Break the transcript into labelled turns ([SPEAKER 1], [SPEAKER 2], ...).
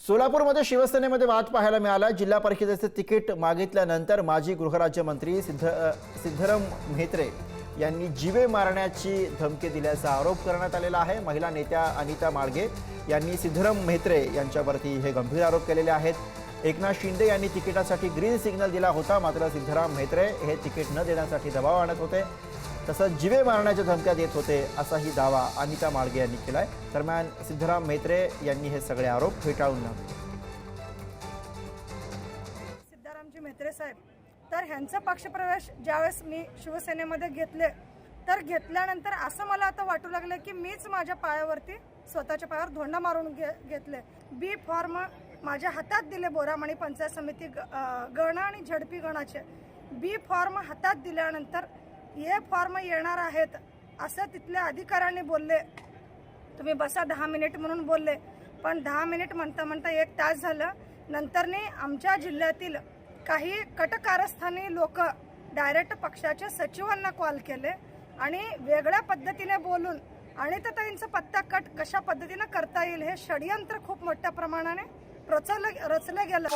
[SPEAKER 1] सोलापूरमध्ये शिवसेनेमध्ये वाद पाहायला मिळाला। जिल्हा परिषदेचे तिकीट मागितल्यानंतर माजी गृहराज्यमंत्री सिद्धराम म्हेत्रे यांनी जीवे मारण्याची धमकी दिल्याचा आरोप करण्यात आलेला आहे। महिला नेत्या अनिता माळगे यांनी सिद्धराम म्हेत्रे यांच्यावरती हे गंभीर आरोप केलेले आहेत। एकनाथ शिंदे यांनी तिकिटासाठी ग्रीन सिग्नल दिला होता, मात्र सिद्धराम म्हेत्रे हे तिकीट न देण्यासाठी दबाव आणत होते, तसंच जीवे मारण्याच्या धमक्या देत होते, असाही दावा अनिता माळगे यांनी केलाय। दरम्यान सिद्धराम म्हेत्रे यांनी हे सगळे आरोप फेटाळून लावले।
[SPEAKER 2] सिद्धरामजी म्हेत्रे साहेब तर ह्यांचा पक्षप्रवेश ज्यावेळेस मी शिवसेनेमध्ये घेतले तर घेतल्यानंतर असं मला आता वाटू लागलं की मीच माझ्या पायावरती स्वतःच्या पायावर धोंडा मारून घेतले। बी फॉर्म माझ्या हातात दिले, बोरामणी पंचायत समिती गण आणि झडपी गणाचे बी फॉर्म हातात दिल्यानंतर हे फॉर्म येणार आहेत असं तिथल्या अधिकाऱ्यांनी बोलले। तुम्ही बसा 10 मिनिट म्हणून बोलले, पण 10 मिनिट म्हणता म्हणता 1 तास झालं। नंतरने आमच्या जिल्ह्यातील काही कटकारस्थानी लोक डायरेक्ट पक्षाच्या सचिवांना कॉल केले आणि वेगळ्या पद्धतीने बोलून आणि ताईंचा पत्ता कट कशा पद्धतीने करता येईल हे षडयंत्र खूप मोठ्या प्रमाणाने रचलं गेलं।